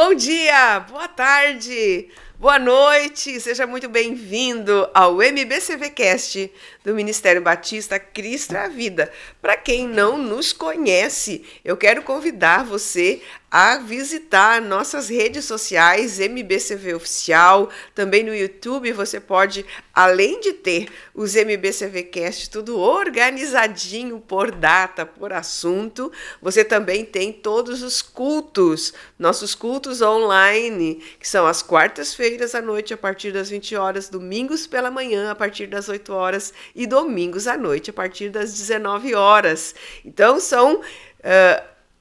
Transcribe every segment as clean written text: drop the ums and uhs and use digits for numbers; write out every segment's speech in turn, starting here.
Bom dia, boa tarde, boa noite, seja muito bem-vindo ao MBCVcast do Ministério Batista Cristo é a Vida. Para quem não nos conhece, eu quero convidar você a visitar nossas redes sociais, MBCV Oficial, também no YouTube você pode, além de ter os MBCVcast tudo organizadinho por data, por assunto, você também tem todos os cultos, nossos cultos online, que são às quartas-feiras à noite a partir das 20 horas, domingos pela manhã a partir das 8 horas e domingos à noite a partir das 19 horas. Então são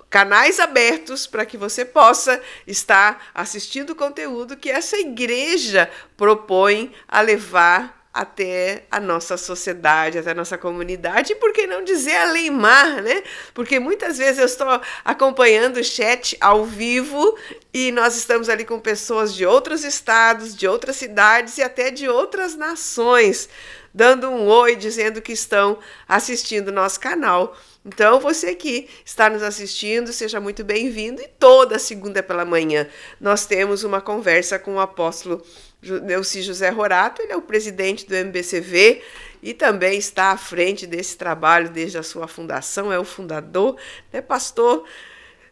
canais abertos para que você possa estar assistindo o conteúdo que essa igreja propõe a levar até a nossa sociedade, até a nossa comunidade, e por que não dizer além mar, né? Porque muitas vezes eu estou acompanhando o chat ao vivo e nós estamos ali com pessoas de outros estados, de outras cidades e até de outras nações, dando um oi, dizendo que estão assistindo o nosso canal. Então, você que está nos assistindo, seja muito bem-vindo. E toda segunda pela manhã nós temos uma conversa com o apóstolo Neuci José Rorato. Ele é o presidente do MBCV e também está à frente desse trabalho desde a sua fundação, é o fundador, né, pastor?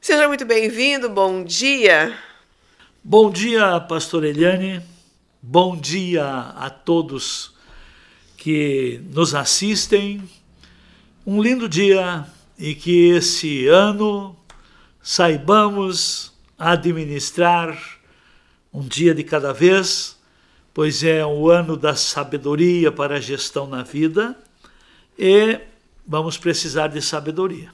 Seja muito bem-vindo, bom dia. Bom dia, pastor Eliane. Bom dia a todos que nos assistem. Um lindo dia e que esse ano saibamos administrar um dia de cada vez, pois é o ano da sabedoria para a gestão na vida e vamos precisar de sabedoria.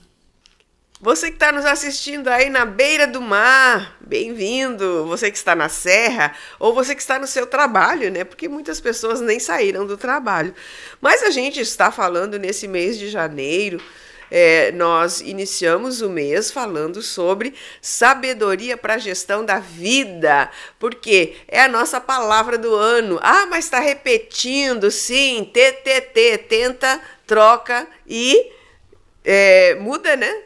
Você que está nos assistindo aí na beira do mar, bem-vindo. Você que está na serra ou você que está no seu trabalho, né? Porque muitas pessoas nem saíram do trabalho. Mas a gente está falando nesse mês de janeiro, nós iniciamos o mês falando sobre sabedoria para a gestão da vida, porque é a nossa palavra do ano. Ah, mas está repetindo, sim, TTT, tenta, troca e muda, né?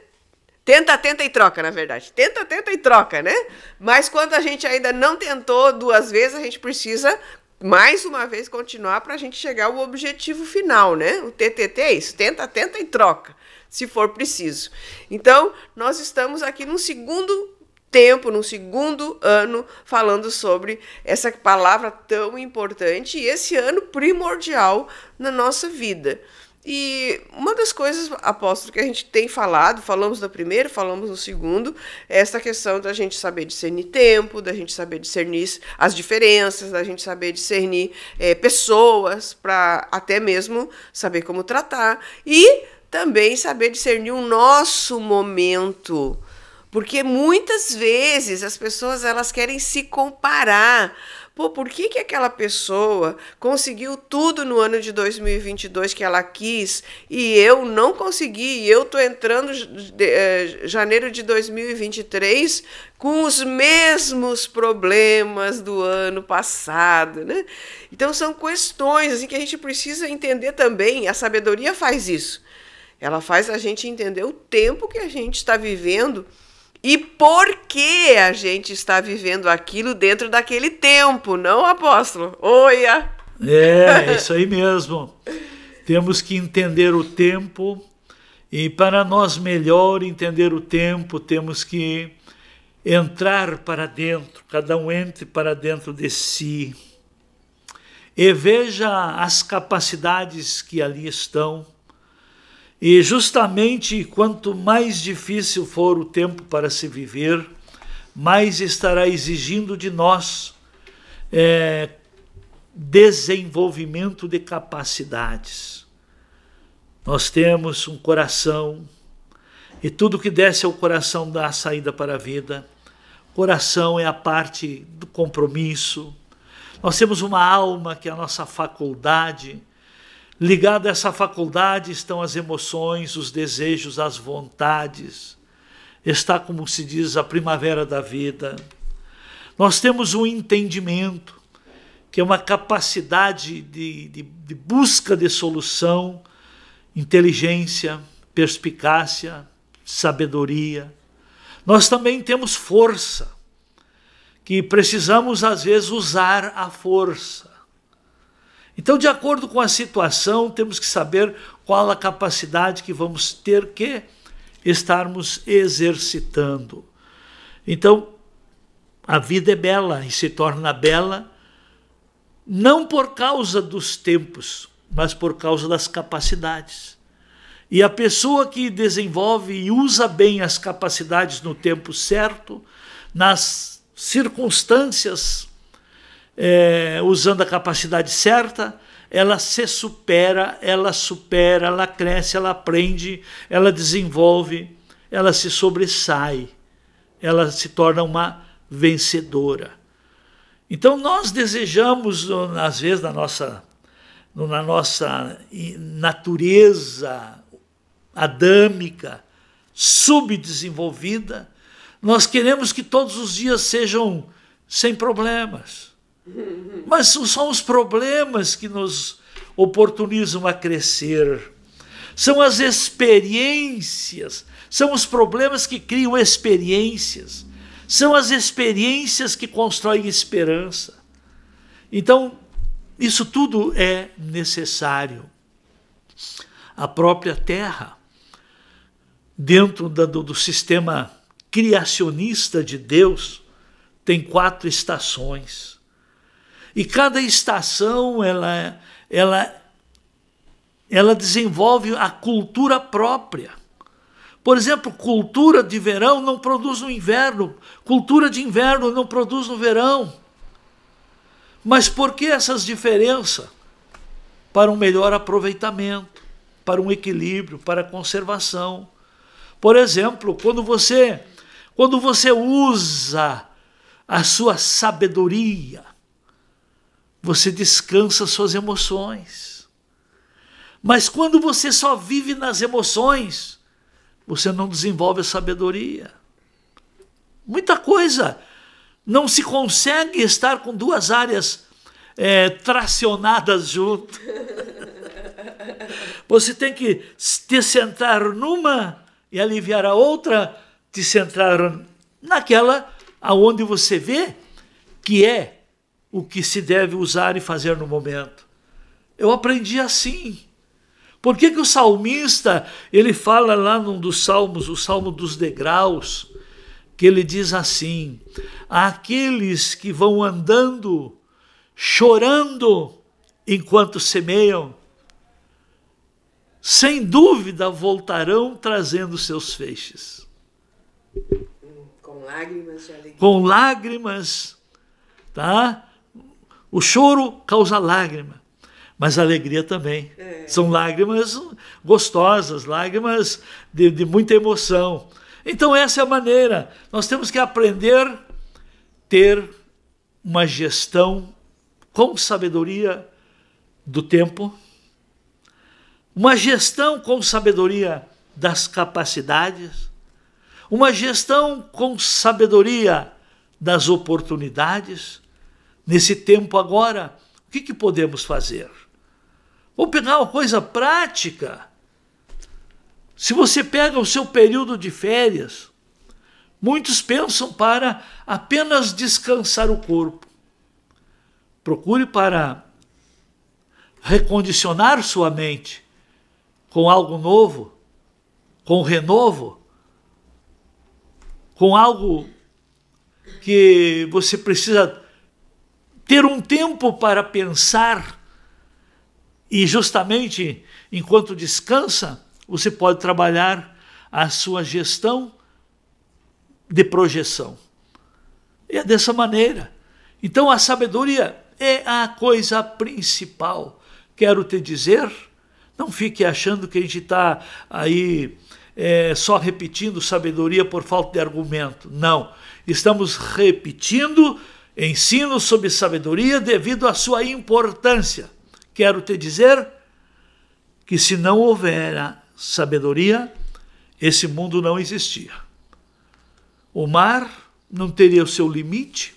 Tenta, tenta e troca, na verdade. Tenta, tenta e troca, né? Mas quando a gente ainda não tentou duas vezes, a gente precisa mais uma vez continuar para a gente chegar ao objetivo final, né? O TTT é isso, tenta, tenta e troca, se for preciso. Então, nós estamos aqui num segundo tempo, num segundo ano, falando sobre essa palavra tão importante e esse ano primordial na nossa vida. E uma das coisas, apóstolo, que a gente tem falado, falamos no primeiro, falamos no segundo, é essa questão da gente saber discernir tempo, da gente saber discernir as diferenças, da gente saber discernir pessoas, para até mesmo saber como tratar, e também saber discernir o nosso momento, porque muitas vezes as pessoas elas querem se comparar. Pô, por que aquela pessoa conseguiu tudo no ano de 2022 que ela quis e eu não consegui? E eu estou entrando janeiro de 2023 com os mesmos problemas do ano passado, né? Então são questões assim, que a gente precisa entender também. A sabedoria faz isso. Ela faz a gente entender o tempo que a gente está vivendo e por que a gente está vivendo aquilo dentro daquele tempo, não, apóstolo? Oia! É isso aí mesmo. Temos que entender o tempo e para nós melhor entender o tempo, temos que entrar para dentro, cada um entre para dentro de si e veja as capacidades que ali estão. E justamente quanto mais difícil for o tempo para se viver, mais estará exigindo de nós desenvolvimento de capacidades. Nós temos um coração e tudo que desce ao coração dá a saída para a vida. O coração é a parte do compromisso. Nós temos uma alma que é a nossa faculdade. Ligado a essa faculdade estão as emoções, os desejos, as vontades. Está, como se diz, a primavera da vida. Nós temos um entendimento, que é uma capacidade de busca de solução, inteligência, perspicácia, sabedoria. Nós também temos força. que precisamos, às vezes, usar a força. Então, de acordo com a situação, temos que saber qual a capacidade que vamos ter que estarmos exercitando. Então, a vida é bela e se torna bela não por causa dos tempos, mas por causa das capacidades. E a pessoa que desenvolve e usa bem as capacidades no tempo certo, nas circunstâncias, usando a capacidade certa, ela se supera, ela cresce, ela aprende, ela desenvolve, ela se sobressai, ela se torna uma vencedora. Então nós desejamos, às vezes, na nossa natureza adâmica, subdesenvolvida, nós queremos que todos os dias sejam sem problemas. Mas são os problemas que nos oportunizam a crescer. São as experiências, são os problemas que criam experiências. São as experiências que constroem esperança. Então, isso tudo é necessário. A própria Terra, dentro do sistema criacionista de Deus, tem 4 estações. E cada estação, ela desenvolve a cultura própria. Por exemplo, cultura de verão não produz no inverno, cultura de inverno não produz no verão. Mas por que essas diferenças? Para um melhor aproveitamento, para um equilíbrio, para a conservação. Por exemplo, quando você usa a sua sabedoria, você descansa suas emoções. Mas quando você só vive nas emoções, você não desenvolve a sabedoria. Muita coisa não se consegue estar com 2 áreas tracionadas junto. Você tem que te centrar numa e aliviar a outra, te centrar naquela aonde você vê que é o que se deve usar e fazer no momento. Eu aprendi assim. Por que o salmista, ele fala lá num dos salmos, o Salmo dos Degraus, que ele diz assim: aqueles que vão andando, chorando enquanto semeiam, sem dúvida voltarão trazendo seus feixes. Com lágrimas de alegria. Com lágrimas, tá? O choro causa lágrima, mas a alegria também. São lágrimas gostosas, lágrimas de muita emoção. Então essa é a maneira. Nós temos que aprender a ter uma gestão com sabedoria do tempo, uma gestão com sabedoria das capacidades, uma gestão com sabedoria das oportunidades. Nesse tempo agora, o que podemos fazer? Vou pegar uma coisa prática. Se você pega o seu período de férias, muitos pensam para apenas descansar o corpo. Procure para recondicionar sua mente com algo novo, com renovo, com algo que você precisa ter um tempo para pensar. E justamente enquanto descansa, você pode trabalhar a sua gestão de projeção. É dessa maneira. Então a sabedoria é a coisa principal. Quero te dizer, não fique achando que a gente está aí só repetindo sabedoria por falta de argumento. Não, estamos repetindo ensino sobre sabedoria devido à sua importância. Quero te dizer que se não houver sabedoria, esse mundo não existia. O mar não teria o seu limite,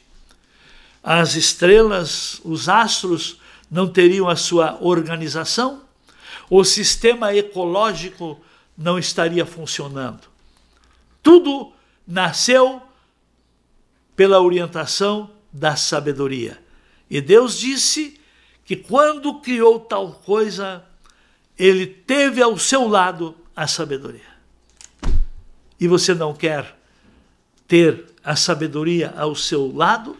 as estrelas, os astros não teriam a sua organização, o sistema ecológico não estaria funcionando. Tudo nasceu pela orientação da sabedoria. E Deus disse que quando criou tal coisa, ele teve ao seu lado a sabedoria. E você não quer ter a sabedoria ao seu lado,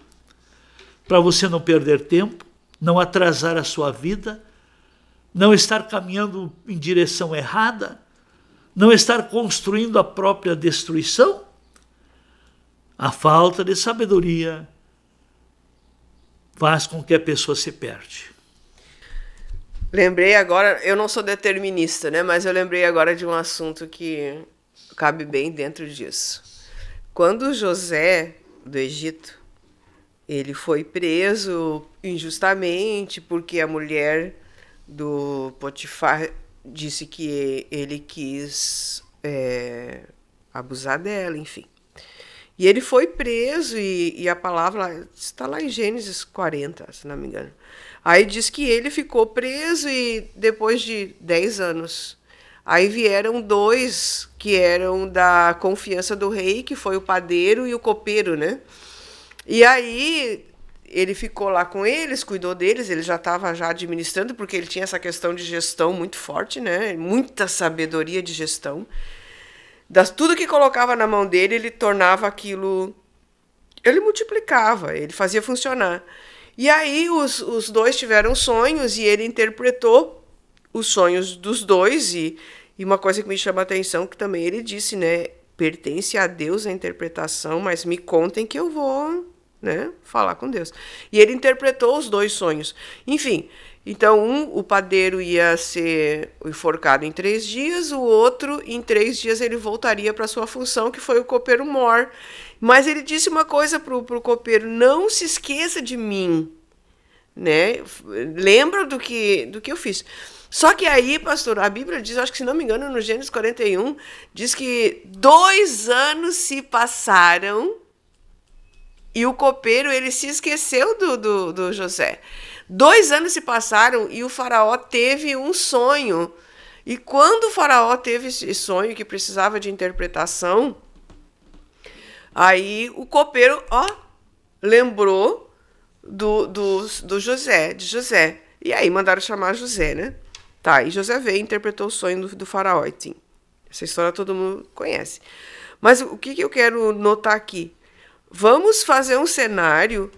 para você não perder tempo, não atrasar a sua vida, não estar caminhando em direção errada, não estar construindo a própria destruição? A falta de sabedoria faz com que a pessoa se perde. Lembrei agora, eu não sou determinista, né? Mas eu lembrei agora de um assunto que cabe bem dentro disso. Quando José, do Egito, ele foi preso injustamente porque a mulher do Potifar disse que ele quis abusar dela, enfim. E ele foi preso e a palavra está lá em Gênesis 40, se não me engano. Aí diz que ele ficou preso e depois de 10 anos, aí vieram 2 que eram da confiança do rei, que foi o padeiro e o copeiro, né? E aí ele ficou lá com eles, cuidou deles, ele já estava já administrando, porque ele tinha essa questão de gestão muito forte, né? Muita sabedoria de gestão. Tudo que colocava na mão dele, ele tornava aquilo... Ele multiplicava, ele fazia funcionar. E aí os 2 tiveram sonhos e ele interpretou os sonhos dos 2. E uma coisa que me chama a atenção, que também ele disse, né? Pertence a Deus a interpretação, mas me contem que eu vou, né, falar com Deus. E ele interpretou os 2 sonhos. Enfim, então o padeiro ia ser enforcado em 3 dias, o outro, em 3 dias, ele voltaria para sua função, que foi o copeiro mor. Mas ele disse uma coisa pro copeiro: não se esqueça de mim, né? Lembra do que eu fiz. Só que aí, pastor, a Bíblia diz, acho que se não me engano, no Gênesis 41, diz que 2 anos se passaram e o copeiro, ele se esqueceu do José. 2 anos se passaram e o faraó teve um sonho. E quando o faraó teve esse sonho que precisava de interpretação, aí o copeiro, lembrou de José. E aí mandaram chamar José, né? Tá, e José veio e interpretou o sonho do faraó. Sim. Essa história todo mundo conhece. Mas o que eu quero notar aqui? Vamos fazer um cenário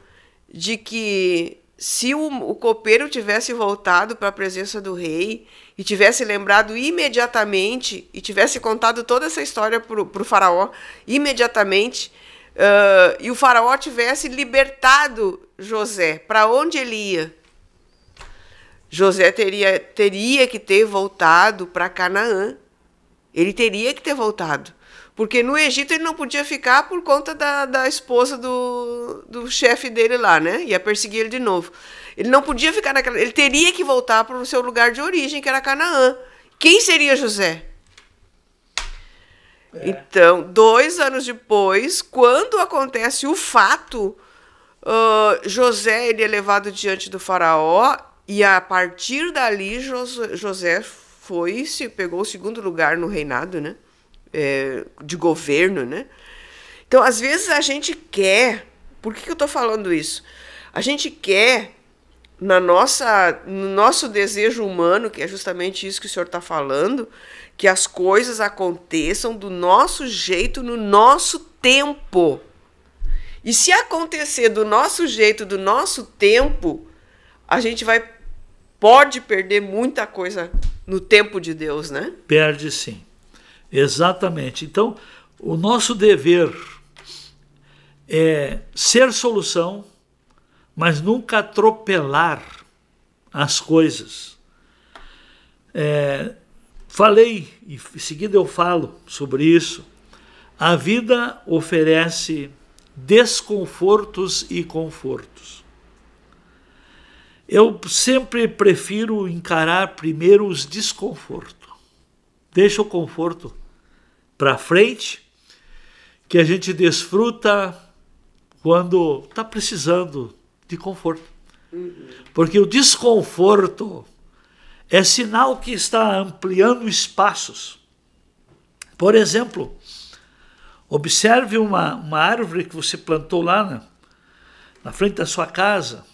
de que se o copeiro tivesse voltado para a presença do rei e tivesse lembrado imediatamente e tivesse contado toda essa história para o faraó imediatamente, e o faraó tivesse libertado José, para onde ele ia? José teria que ter voltado para Canaã. Ele teria que ter voltado. Porque no Egito ele não podia ficar por conta da esposa do chefe dele lá, né? Ia perseguir ele de novo. Ele não podia ficar naquela... Ele teria que voltar para o seu lugar de origem, que era Canaã. Quem seria José? Então, 2 anos depois, quando acontece o fato, José ele é levado diante do faraó e a partir dali José pegou o 2º lugar no reinado, né? De governo, né? Então, às vezes a gente quer... Por que eu estou falando isso? A gente quer, no nosso desejo humano, que é justamente isso que o senhor está falando, que as coisas aconteçam do nosso jeito, no nosso tempo. E se acontecer do nosso jeito, do nosso tempo, a gente pode perder muita coisa no tempo de Deus, né? Perde sim. Exatamente. Então, o nosso dever é ser solução, mas nunca atropelar as coisas. Falei, e em seguida eu falo sobre isso, a vida oferece desconfortos e confortos. Eu sempre prefiro encarar primeiro os desconfortos. Deixa o conforto para frente, que a gente desfruta quando está precisando de conforto. Porque o desconforto é sinal que está ampliando espaços. Por exemplo, Observe uma árvore que você plantou lá na frente da sua casa,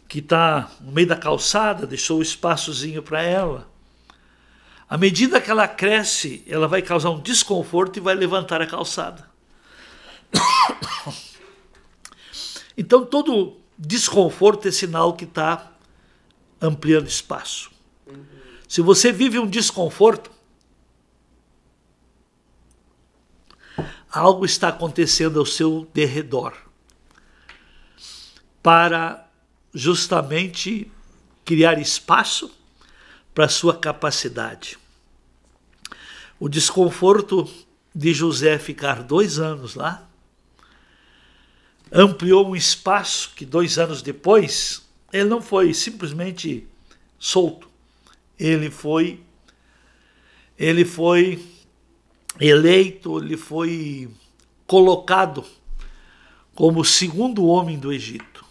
que está no meio da calçada, deixou um espaçozinho para ela. À medida que ela cresce, ela vai causar um desconforto e vai levantar a calçada. Então, todo desconforto é sinal que está ampliando espaço. Se você vive um desconforto, algo está acontecendo ao seu derredor para justamente criar espaço para a sua capacidade. O desconforto de José ficar 2 anos lá ampliou um espaço que 2 anos depois ele não foi simplesmente solto. Ele foi eleito, ele foi colocado como o 2º homem do Egito.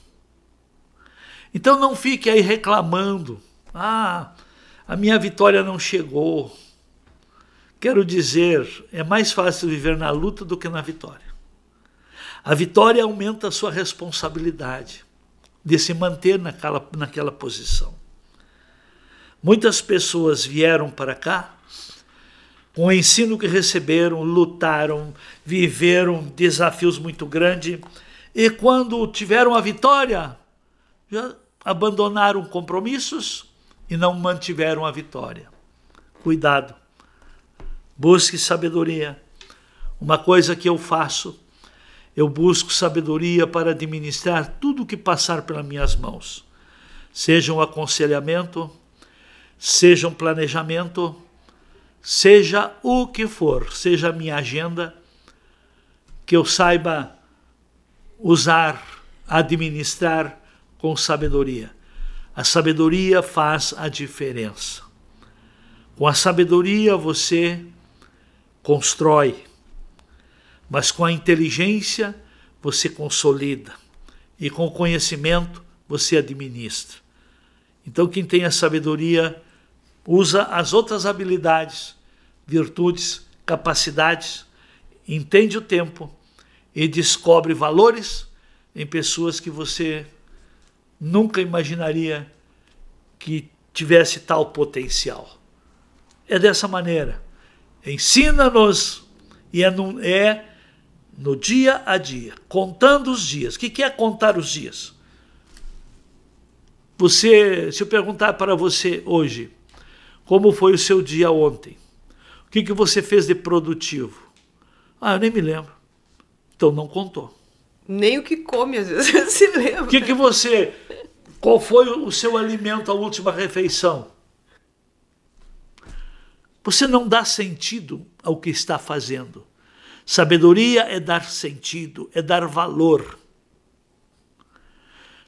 Então não fique aí reclamando, a minha vitória não chegou. Quero dizer, é mais fácil viver na luta do que na vitória. A vitória aumenta a sua responsabilidade de se manter naquela posição. Muitas pessoas vieram para cá com o ensino que receberam, lutaram, viveram desafios muito grandes e quando tiveram a vitória, já abandonaram compromissos e não mantiveram a vitória. Cuidado, busque sabedoria. Uma coisa que eu faço, eu busco sabedoria para administrar tudo o que passar pelas minhas mãos. Seja um aconselhamento, seja um planejamento, seja o que for, seja a minha agenda, que eu saiba usar, administrar com sabedoria. A sabedoria faz a diferença. Com a sabedoria você constrói, mas com a inteligência você consolida e com o conhecimento você administra. Então quem tem a sabedoria usa as outras habilidades, virtudes, capacidades, entende o tempo e descobre valores em pessoas que você nunca imaginaria que tivesse tal potencial. É dessa maneira. Ensina-nos e é no dia a dia, contando os dias. O que é contar os dias? Se eu perguntar para você hoje, como foi o seu dia ontem? O que você fez de produtivo? Eu nem me lembro. Então não contou. Nem o que come, às vezes, você se lembra. Qual foi o seu alimento, a última refeição? Você não dá sentido ao que está fazendo. Sabedoria é dar sentido, é dar valor.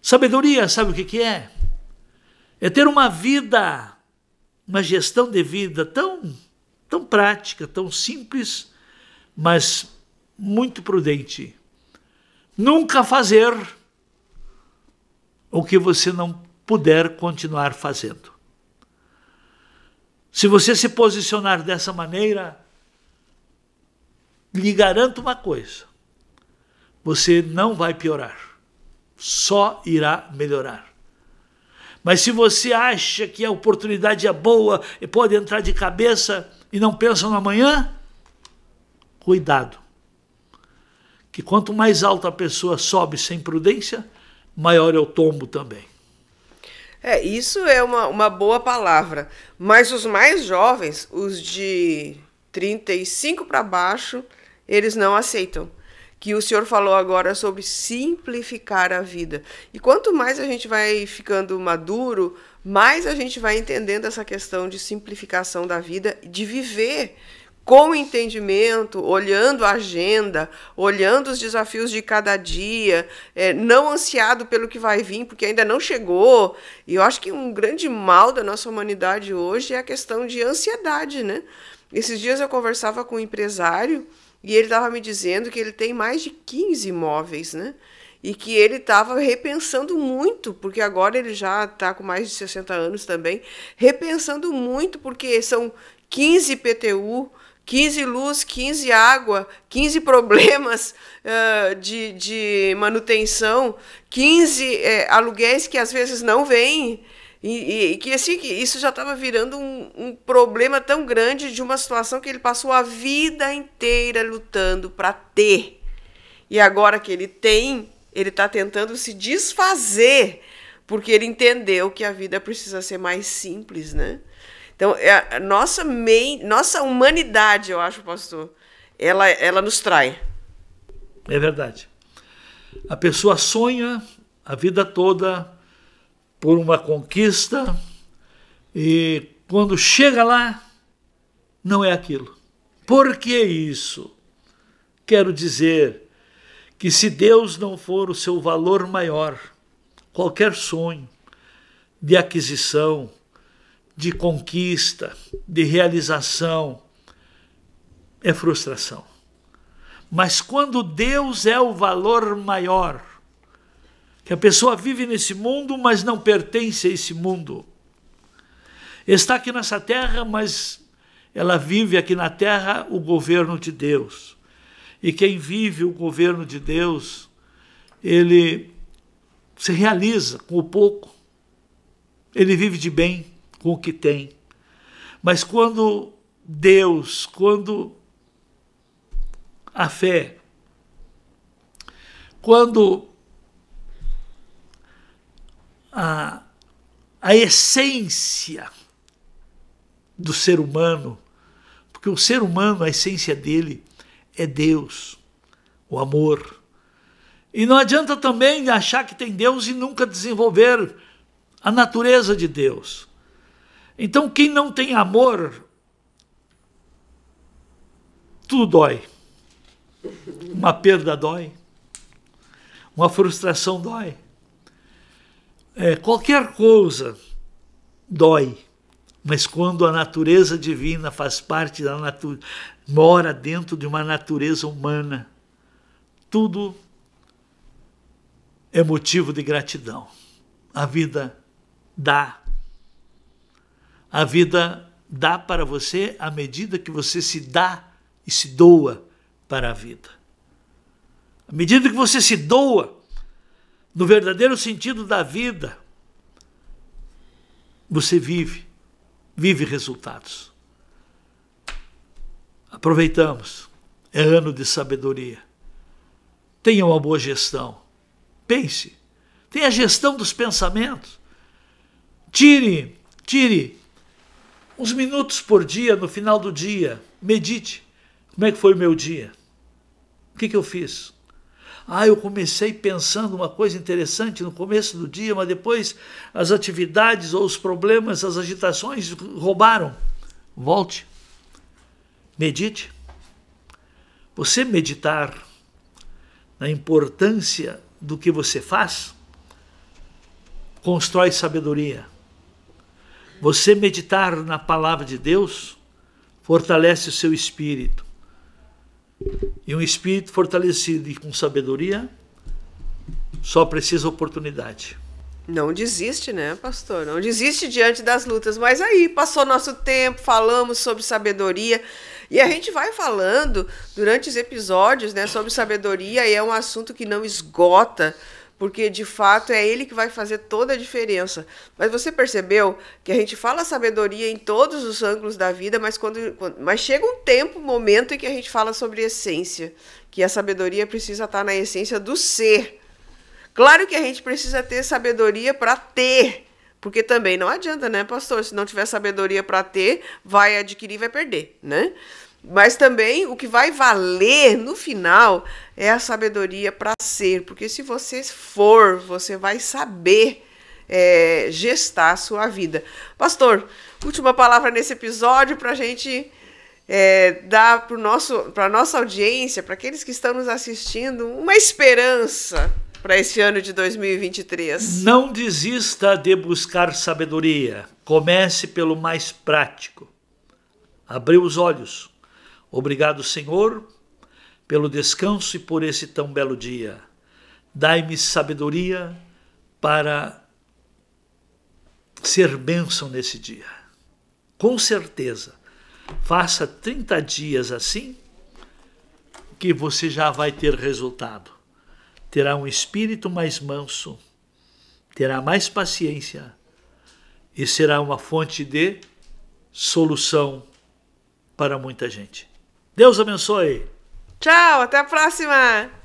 Sabedoria, sabe o que é? É ter uma vida, uma gestão de vida tão prática, tão simples, mas muito prudente. Nunca fazer o que você não puder continuar fazendo. Se você se posicionar dessa maneira, lhe garanto uma coisa, você não vai piorar, só irá melhorar. Mas se você acha que a oportunidade é boa e pode entrar de cabeça e não pensa no amanhã, cuidado. Que quanto mais alto a pessoa sobe sem prudência, maior é o tombo também. Isso é uma boa palavra. Mas os mais jovens, os de 35 para baixo, eles não aceitam. Que o senhor falou agora sobre simplificar a vida. E quanto mais a gente vai ficando maduro, mais a gente vai entendendo essa questão de simplificação da vida, de viver com entendimento, olhando a agenda, olhando os desafios de cada dia, não ansiado pelo que vai vir, porque ainda não chegou. E eu acho que um grande mal da nossa humanidade hoje é a questão de ansiedade, né? Esses dias eu conversava com um empresário e ele estava me dizendo que ele tem mais de 15 imóveis, né? E que ele estava repensando muito, porque agora ele já está com mais de 60 anos também, repensando muito, porque são 15 IPTU, 15 luz, 15 água, 15 problemas de manutenção, 15 aluguéis que às vezes não vêm. E que assim, isso já estava virando um problema tão grande de uma situação que ele passou a vida inteira lutando para ter. E agora que ele tem, ele está tentando se desfazer, porque ele entendeu que a vida precisa ser mais simples, né? Então, a nossa humanidade, eu acho, pastor, ela nos trai. É verdade. A pessoa sonha a vida toda por uma conquista e quando chega lá, não é aquilo. Por que isso? Quero dizer que se Deus não for o seu valor maior, qualquer sonho de aquisição, de conquista, de realização, é frustração. Mas quando Deus é o valor maior, que a pessoa vive nesse mundo, mas não pertence a esse mundo. Está aqui nessa terra, mas ela vive aqui na terra o governo de Deus. E quem vive o governo de Deus, ele se realiza com o pouco. Ele vive de bem com o que tem. Mas quando Deus, quando a fé, quando a essência do ser humano, porque o ser humano, a essência dele é Deus, o amor. E não adianta também achar que tem Deus e nunca desenvolver a natureza de Deus. Então quem não tem amor, tudo dói. Uma perda dói, uma frustração dói. Qualquer coisa dói, mas quando a natureza divina faz parte da natureza, mora dentro de uma natureza humana, tudo é motivo de gratidão. A vida dá. A vida dá para você à medida que você se dá e se doa para a vida. À medida que você se doa, no verdadeiro sentido da vida, você vive resultados. Aproveitamos, é ano de sabedoria. Tenha uma boa gestão. Pense, tenha a gestão dos pensamentos. Tire uns minutos por dia, no final do dia, medite. Como é que foi o meu dia? O que eu fiz? Eu comecei pensando uma coisa interessante no começo do dia, mas depois as atividades ou os problemas, as agitações roubaram. Volte. Medite. Você meditar na importância do que você faz, constrói sabedoria. Você meditar na palavra de Deus, fortalece o seu espírito. E um espírito fortalecido e com sabedoria só precisa oportunidade. Não desiste, né, pastor? Não desiste diante das lutas. Mas aí, passou nosso tempo, falamos sobre sabedoria. E a gente vai falando durante os episódios, né, sobre sabedoria. E é um assunto que não esgota, porque de fato é ele que vai fazer toda a diferença. Mas você percebeu que a gente fala sabedoria em todos os ângulos da vida, mas chega um momento em que a gente fala sobre essência, que a sabedoria precisa estar na essência do ser. Claro que a gente precisa ter sabedoria para ter, porque também não adianta, né, pastor? Se não tiver sabedoria para ter, vai adquirir e vai perder, né? Mas também o que vai valer no final é a sabedoria para ser, porque se você for, você vai saber gestar a sua vida. Pastor, última palavra nesse episódio para a gente dar para a nossa audiência, para aqueles que estão nos assistindo, uma esperança para esse ano de 2023. Não desista de buscar sabedoria. Comece pelo mais prático. Abriu os olhos. Obrigado, Senhor, pelo descanso e por esse tão belo dia. Dai-me sabedoria para ser bênção nesse dia. Com certeza, Faça 30 dias assim, que você já vai ter resultado. Terá um espírito mais manso, terá mais paciência e será uma fonte de solução para muita gente. Deus abençoe. Tchau, até a próxima!